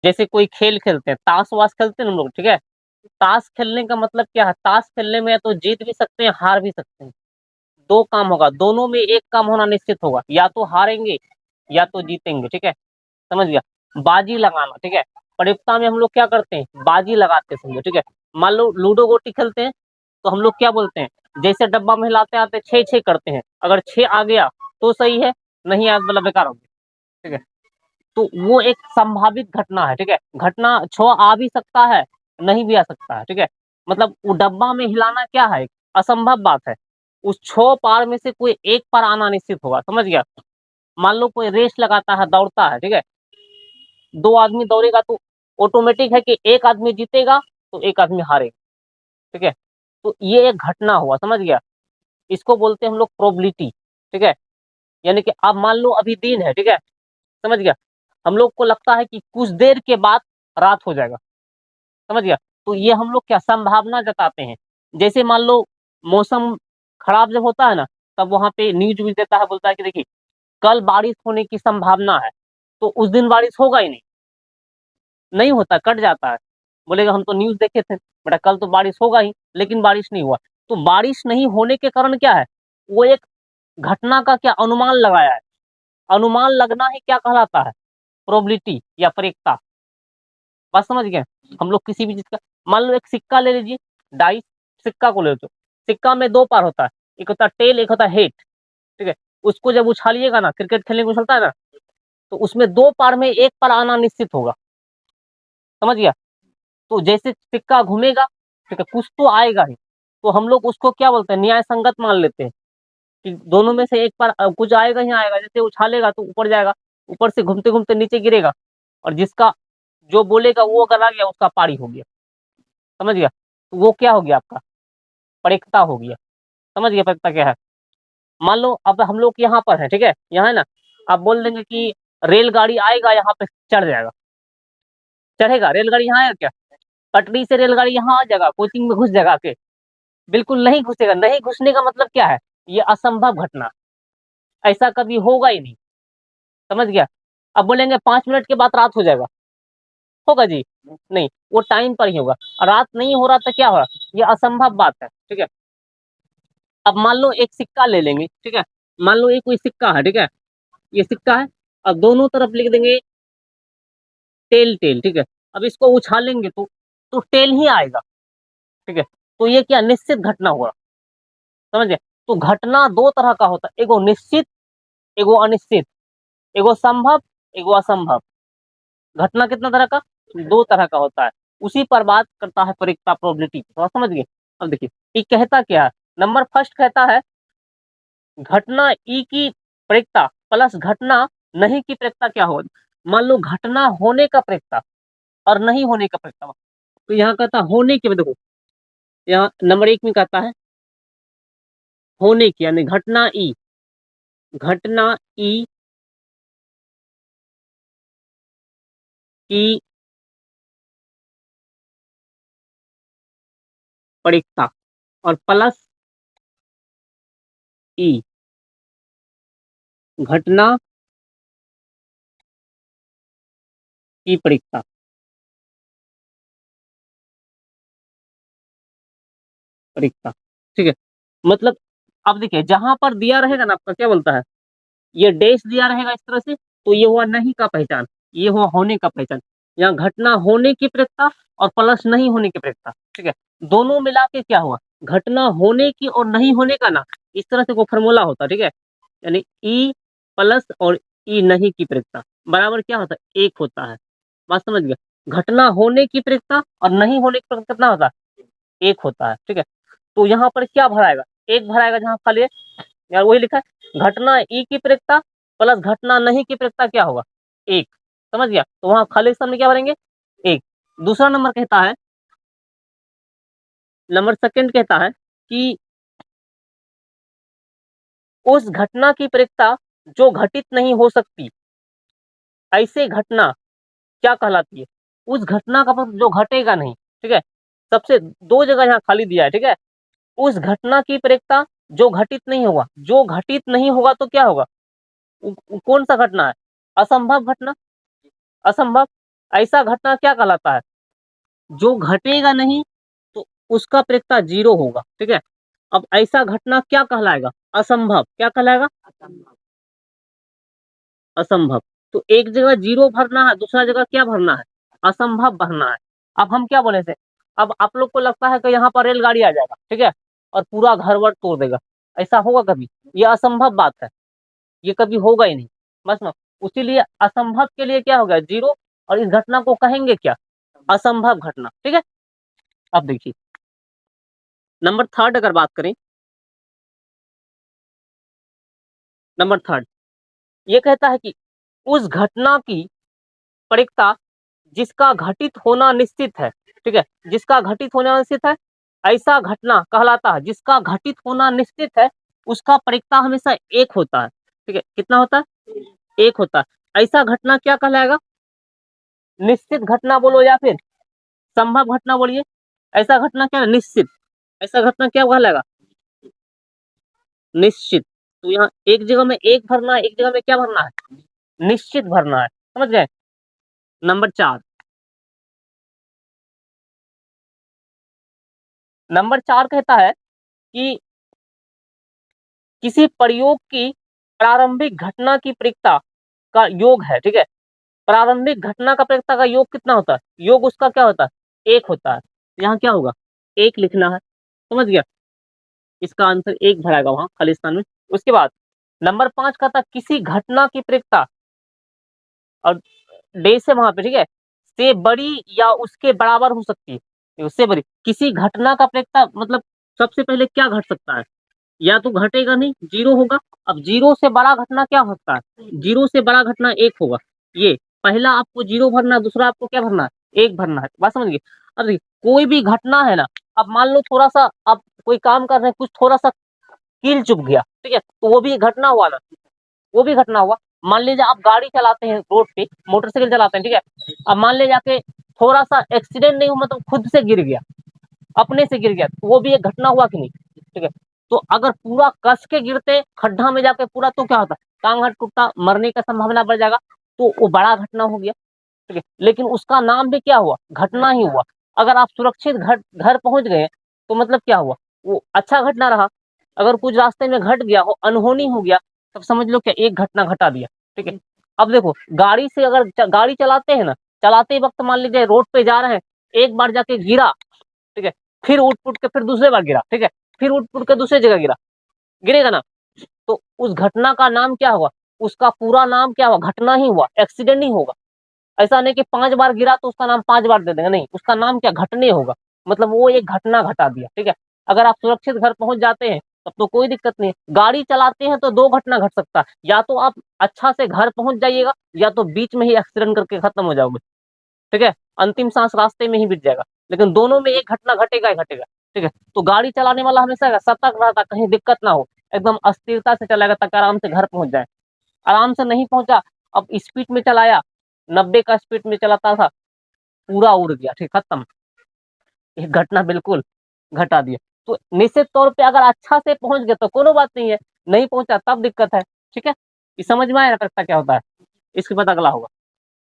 जैसे कोई खेल खेलते हैं, ताश वाश खेलते हैं हम लोग, ठीक है। ताश खेलने का मतलब क्या है, ताश खेलने में या तो जीत भी सकते हैं, हार भी सकते हैं। दो काम होगा, दोनों में एक काम होना निश्चित होगा, या तो हारेंगे या तो जीतेंगे, ठीक है। समझ गया। बाजी लगाना, ठीक है। परीक्षा में हम लोग क्या करते हैं, बाजी लगाते हैं, समझो, ठीक है। मान लो लूडो गोटी खेलते हैं, तो हम लोग क्या बोलते हैं, जैसे डब्बा में हिलाते आते छः छः करते हैं, अगर छः आ गया तो सही है, नहीं आया मतलब बेकार हो गया, ठीक है। तो वो एक संभावित घटना है, ठीक है। घटना छो आ भी सकता है, नहीं भी आ सकता है, ठीक है। मतलब वो डब्बा में हिलाना क्या है, असंभव बात है। उस छो पार में से कोई एक पार आना निश्चित होगा, समझ गया। मान लो कोई रेस लगाता है, दौड़ता है, ठीक है। दो आदमी दौड़ेगा तो ऑटोमेटिक है कि एक आदमी जीतेगा तो एक आदमी हारेगा, ठीक है। तो ये एक घटना हुआ, समझ गया। इसको बोलते हैं हम लोग प्रोबेबिलिटी, ठीक है। यानी कि अब मान लो अभी दिन है, ठीक है, समझ गया। हम लोग को लगता है कि कुछ देर के बाद रात हो जाएगा, समझ गया। तो ये हम लोग क्या संभावना जताते हैं। जैसे मान लो मौसम खराब जब होता है ना, तब वहां पे न्यूज भी देता है, बोलता है कि देखिए कल बारिश होने की संभावना है, तो उस दिन बारिश होगा ही नहीं, नहीं होता, कट जाता है। बोलेगा हम तो न्यूज देखे थे बेटा कल तो बारिश होगा ही, लेकिन बारिश नहीं हुआ। तो बारिश नहीं होने के कारण क्या है, वो एक घटना का क्या अनुमान लगाया है। अनुमान लगना ही क्या कहलाता है, प्रोबेबिलिटी या प्रेरिकता। बात समझ गए। हम लोग किसी भी चीज का, मान लो एक सिक्का ले लीजिए, डाइस, सिक्का को ले लो, सिक्का में दो पार होता है, एक होता है टेल, एक होता है हेड, ठीक है। उसको जब उछालिएगा ना, क्रिकेट खेलने को उछलता है ना, तो उसमें दो पार में एक पार आना निश्चित होगा, समझ गया। तो जैसे सिक्का घूमेगा, ठीक है, कुछ तो आएगा ही। तो हम लोग उसको क्या बोलते हैं, न्याय संगत मान लेते हैं कि दोनों में से एक बार कुछ आएगा ही आएगा। जैसे उछालेगा तो ऊपर जाएगा, ऊपर से घूमते घूमते नीचे गिरेगा, और जिसका जो बोलेगा वो अगर आ गया उसका पारी हो गया, समझ गया। तो वो क्या हो गया आपका, परीक्षता हो गया। समझ गया परीक्षता क्या है। मान लो अब हम लोग यहाँ पर है, ठीक है, यहाँ है ना। आप बोल देंगे कि रेलगाड़ी आएगा यहाँ पे चढ़ जाएगा, चढ़ेगा रेलगाड़ी यहाँ आएगा क्या, पटरी से रेलगाड़ी यहाँ आ जाएगा, कोचिंग में घुस जाएगा के, बिल्कुल नहीं घुसेगा। नहीं घुसने का मतलब क्या है, ये असंभव घटना, ऐसा कभी होगा ही नहीं, समझ गया। अब बोलेंगे 5 मिनट के बाद रात हो जाएगा, होगा जी, नहीं, वो टाइम पर ही होगा। रात नहीं हो रहा था क्या हो रहा, ये असंभव बात है, ठीक है। अब मान लो एक सिक्का ले लेंगे, ठीक है। मान लो ये कोई सिक्का है, ठीक है, ये सिक्का है। अब दोनों तरफ लिख देंगे टेल टेल, ठीक है। अब इसको उछालेंगे तो टेल ही आएगा, ठीक है। तो ये क्या निश्चित घटना हुआ, समझ गए। तो घटना दो तरह का होता है, एगो निश्चित, एगो अनिश्चित, एगो संभव, एगो असंभव। घटना कितना तरह का, दो तरह का होता है। उसी पर बात करता है परीक्षा प्रोबेबिलिटी, तो समझ गए। अब देखिए ये कहता क्या है, नंबर फर्स्ट कहता है घटना ई की प्रेरिकता प्लस घटना नहीं की प्रेरिकता क्या हो। मान लो घटना होने का प्रेरिकता और नहीं होने का प्रेरिकता, तो यहाँ कहता होने के, देखो यहाँ नंबर एक में कहता है होने की, यानी घटना ई, घटना ई की प्रेरिकता और प्लस ई घटना की प्रेरिकता, प्रेरिकता, ठीक है। मतलब अब देखिए जहां पर दिया रहेगा ना, आपका क्या बोलता है, ये डैश दिया रहेगा इस तरह से, तो ये हुआ नहीं का पहचान, ये हुआ होने का पहचान। यहाँ घटना होने की प्रेरिकता और प्लस नहीं होने की प्रेरिकता, ठीक है। दोनों मिला के क्या हुआ, घटना होने की और नहीं होने का ना, इस तरह से कोई फॉर्मूला होता है, ठीक है। यानी ई प्लस और ई नहीं की प्रेरिकता बराबर क्या होता है, एक होता है। बात समझ गया। घटना होने की प्रेरिकता और नहीं होने की प्रेरिकता कितना होता है, एक होता है, ठीक है। तो यहाँ पर क्या भराएगा, एक भराएगा जहाँ खाली है, यार वही लिखा है घटना ई की प्रेरिकता प्लस घटना नहीं की प्रेरिकता क्या होगा, एक। समझ गया। तो वहां खाली स्थान में क्या भरेंगे, एक। दूसरा नंबर कहता है, नंबर सेकंड कहता है कि उस घटना की प्रेरिकता जो घटित नहीं हो सकती, ऐसे घटना क्या कहलाती है, उस घटना का जो घटेगा नहीं, ठीक है। सबसे दो जगह यहाँ खाली दिया है, ठीक है। उस घटना की प्रेरिकता जो घटित नहीं होगा, जो घटित नहीं होगा तो क्या होगा, कौन सा घटना है, असंभव घटना, असंभव। ऐसा घटना क्या कहलाता है? जो घटेगा नहीं तो उसका प्रेरिकता 0 होगा, ठीक है। अब ऐसा घटना क्या कहलाएगा? असंभव। क्या कहलाएगा? असंभव। तो एक जगह 0 भरना है, दूसरा जगह क्या भरना है? असंभव भरना है। अब हम क्या बोले थे? अब आप लोग को लगता है कि यहाँ पर रेलगाड़ी आ जाएगा, ठीक है, और पूरा घर वर तोड़ देगा। ऐसा होगा कभी? ये असंभव बात है, ये कभी होगा ही नहीं। बस ना, उसीलिए असंभव के लिए क्या हो गया? 0। और इस घटना को कहेंगे क्या? असंभव घटना, ठीक है। अब देखिए नंबर थर्ड अगर बात करें, नंबर थर्ड ये कहता है कि उस घटना की परिकता जिसका घटित होना निश्चित है, ठीक है, जिसका घटित होना निश्चित है, ऐसा घटना कहलाता है। जिसका घटित होना निश्चित है उसका परिकता हमेशा 1 होता है, ठीक है। कितना होता है? 1 होता है। ऐसा घटना क्या कहलाएगा? निश्चित घटना बोलो या फिर संभव घटना बोलिए। ऐसा घटना क्या है? निश्चित। ऐसा घटना क्या कहलाएगा? निश्चित। तो यहाँ एक जगह में 1 भरना है, एक जगह में क्या भरना है? निश्चित भरना है। समझ गए? नंबर 4, नंबर 4 कहता है कि किसी प्रयोग की प्रारंभिक घटना की परिकता का योग है, ठीक है। प्रारंभिक घटना का परिकता का योग कितना होता है? योग उसका क्या होता है? 1 होता है। यहाँ क्या होगा? 1 लिखना है। समझ गया? इसका आंसर 1 भराएगा वहां खालिस्तान में। उसके बाद नंबर 5 का था किसी घटना की परिकता, और डे से वहां पे, ठीक है, से बड़ी या उसके बराबर हो सकती है। उससे बड़ी किसी घटना का परिकता मतलब सबसे पहले क्या घट सकता है? या तो घटेगा नहीं, 0 होगा। अब 0 से बड़ा घटना क्या हो सकता है? 0 से बड़ा घटना 1 होगा। ये पहला आपको 0 भरना है, दूसरा आपको क्या भरना है? 1 भरना है। बात समझ गए? अब देखिए कोई भी घटना है ना, अब मान लो थोड़ा सा आप कोई काम कर रहे हैं, कुछ थोड़ा सा कील चुभ गया, ठीक है, तो वो भी घटना हुआ ना, वो भी घटना हुआ। मान लीजिए आप गाड़ी चलाते हैं रोड पे, मोटरसाइकिल चलाते हैं, ठीक है, अब मान लीजिए जाके थोड़ा सा एक्सीडेंट नहीं हुआ, मतलब खुद से गिर गया, अपने से गिर गया, तो वो भी एक घटना हुआ कि नहीं? ठीक है। तो अगर पूरा कस के गिरते खड्डा में जाके पूरा, तो क्या होता? टांग हाथ टूटता, मरने का संभावना बढ़ जाएगा। तो वो बड़ा घटना हो गया, ठीक है। लेकिन उसका नाम भी क्या हुआ? घटना ही हुआ। अगर आप सुरक्षित घर घर पहुंच गए तो मतलब क्या हुआ? वो अच्छा घटना रहा। अगर कुछ रास्ते में घट गया हो, अनहोनी हो गया, तब समझ लो क्या एक घटना घटा दिया, ठीक है। अब देखो गाड़ी से अगर गाड़ी चलाते हैं ना, चलाते वक्त मान लीजिए रोड पे जा रहे हैं, एक बार जाके गिरा, ठीक है, फिर उठ पुट के फिर दूसरे बार गिरा, ठीक है, फिर उठ पुट के दूसरी जगह गिरा, गिरेगा ना, तो उस घटना का नाम क्या हुआ? उसका पूरा नाम क्या हुआ? घटना ही हुआ, एक्सीडेंट नहीं होगा। ऐसा नहीं कि 5 बार गिरा तो उसका नाम 5 बार दे देंगे, नहीं, उसका नाम क्या? घटने होगा। मतलब वो एक घटना घटा दिया, ठीक है। अगर आप सुरक्षित घर पहुंच जाते हैं तब तो कोई दिक्कत नहीं है। गाड़ी चलाते हैं तो 2 घटना घट सकता है, या तो आप अच्छा से घर पहुंच जाइएगा, या तो बीच में ही एक्सीडेंट करके खत्म हो जाओगे, ठीक है, अंतिम सांस रास्ते में ही बीत जाएगा। लेकिन दोनों में एक घटना घटेगा ही घटेगा, ठीक है। तो गाड़ी चलाने वाला हमेशा सतर्क रहता, कहीं दिक्कत ना हो, एकदम स्थिरता से चलाएगा ताकि आराम से घर पहुंच जाए। आराम से नहीं पहुंचा, अब स्पीड में चलाया, 90 का स्पीड में चलाता था, पूरा उड़ गया, ठीक, खत्म। एक घटना बिल्कुल घटा दिया। तो निश्चित तौर पे अगर अच्छा से पहुंच गए तो कोनो बात नहीं है, नहीं पहुंचा तब दिक्कत है, ठीक है। ये समझ में आया ना क्या होता है? इसके बाद अगला होगा।